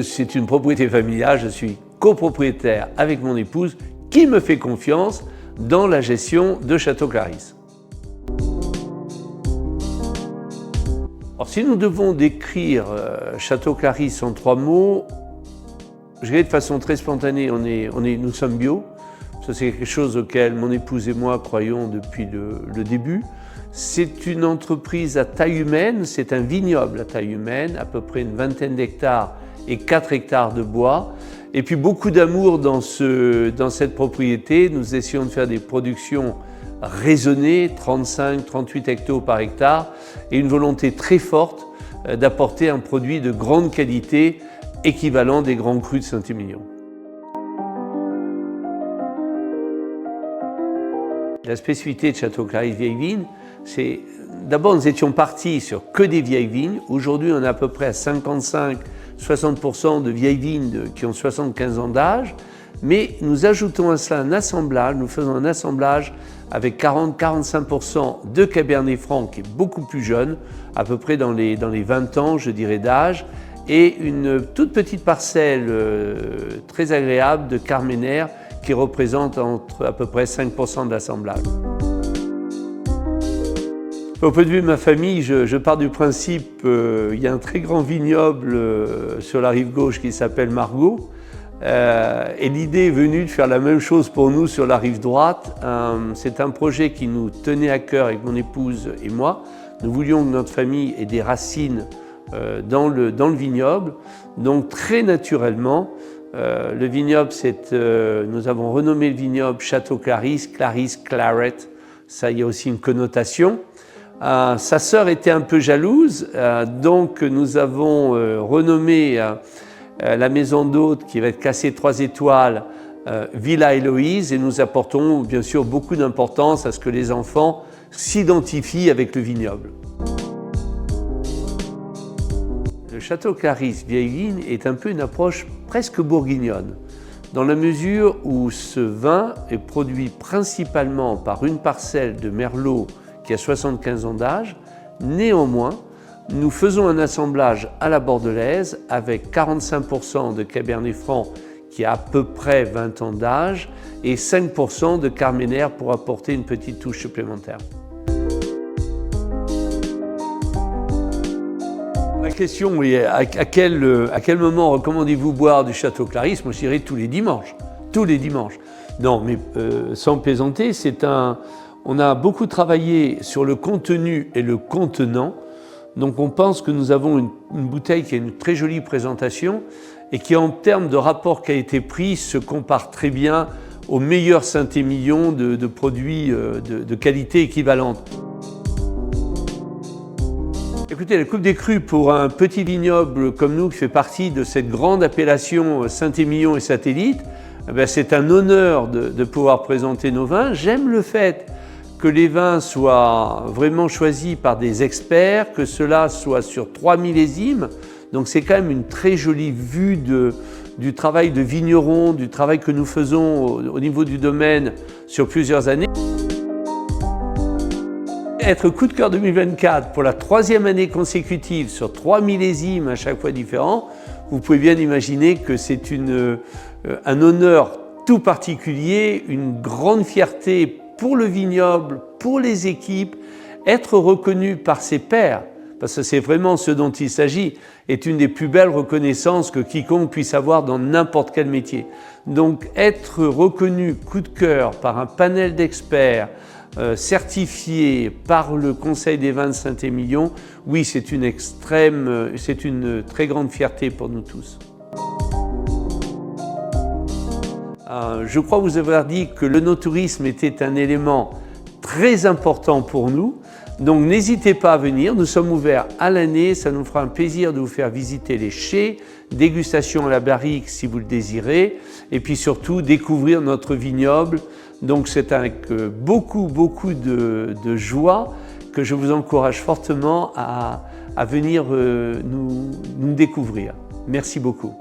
c'est une propriété familiale, je suis copropriétaire avec mon épouse qui me fait confiance dans la gestion de Château Clarisse. Alors, si nous devons décrire Château Clarisse en 3 mots, je dirais de façon très spontanée, nous sommes bio. Ça, c'est quelque chose auquel mon épouse et moi croyons depuis le début. C'est une entreprise à taille humaine, c'est un vignoble à taille humaine, à peu près une vingtaine d'hectares et 4 hectares de bois. Et puis beaucoup d'amour dans cette propriété. Nous essayons de faire des productions raisonnées, 35-38 hectos par hectare, et une volonté très forte d'apporter un produit de grande qualité équivalent des grands crus de Saint-Émilion. La spécificité de Château Clarisse Vieilles Vignes, c'est d'abord nous étions partis sur que des vieilles vignes. Aujourd'hui, on est à peu près à 55-60% de vieilles vignes qui ont 75 ans d'âge, mais nous ajoutons à cela un assemblage, nous faisons un assemblage avec 40-45% de Cabernet Franc qui est beaucoup plus jeune, à peu près dans les 20 ans, je dirais, d'âge, et une toute petite parcelle très agréable de Carmenère qui représente entre à peu près 5% de l'assemblage. Au point de vue de ma famille, je pars du principe qu'il y a un très grand vignoble sur la rive gauche qui s'appelle Margaux. Et l'idée est venue de faire la même chose pour nous sur la rive droite. C'est un projet qui nous tenait à cœur avec mon épouse et moi. Nous voulions que notre famille ait des racines dans le vignoble. Donc très naturellement, le vignoble, nous avons renommé le vignoble Château Clarisse, Clarisse Claret. Ça, il y a aussi une connotation. Sa sœur était un peu jalouse, donc nous avons renommé la maison d'hôte qui va être classée 3 étoiles, Villa Héloïse, et nous apportons bien sûr beaucoup d'importance à ce que les enfants s'identifient avec le vignoble. Le Château Clarisse Vieilles Vignes est un peu une approche presque bourguignonne, dans la mesure où ce vin est produit principalement par une parcelle de Merlot qui a 75 ans d'âge. Néanmoins, nous faisons un assemblage à la bordelaise avec 45% de Cabernet Franc qui a à peu près 20 ans d'âge et 5% de Carmenère pour apporter une petite touche supplémentaire. La question est à quel moment recommandez-vous boire du Château Clarisse? Moi je dirais tous les dimanches. Tous les dimanches. Non, mais sans plaisanter, on a beaucoup travaillé sur le contenu et le contenant. Donc on pense que nous avons une bouteille qui a une très jolie présentation et qui en termes de rapport qualité-prix se compare très bien aux meilleurs Saint-Émilion de produits de qualité équivalente. Écoutez, la Coupe des Crus pour un petit vignoble comme nous qui fait partie de cette grande appellation Saint-Émilion et satellite, c'est un honneur de pouvoir présenter nos vins. J'aime le fait que les vins soient vraiment choisis par des experts, que cela soit sur 3 millésimes. Donc c'est quand même une très jolie vue du travail de vigneron, du travail que nous faisons au niveau du domaine sur plusieurs années. Être coup de cœur 2024 pour la 3e année consécutive sur 3 millésimes à chaque fois différents, vous pouvez bien imaginer que c'est un honneur tout particulier, une grande fierté pour le vignoble, pour les équipes, être reconnu par ses pairs, parce que c'est vraiment ce dont il s'agit, est une des plus belles reconnaissances que quiconque puisse avoir dans n'importe quel métier. Donc être reconnu coup de cœur par un panel d'experts, certifié par le Conseil des vins de Saint-Émilion, oui, c'est une très grande fierté pour nous tous. Je crois vous avoir dit que l'œnotourisme était un élément très important pour nous. Donc n'hésitez pas à venir, nous sommes ouverts à l'année, ça nous fera un plaisir de vous faire visiter les chais, dégustation à la barrique si vous le désirez, et puis surtout découvrir notre vignoble. Donc c'est avec beaucoup de joie que je vous encourage fortement à venir nous découvrir. Merci beaucoup.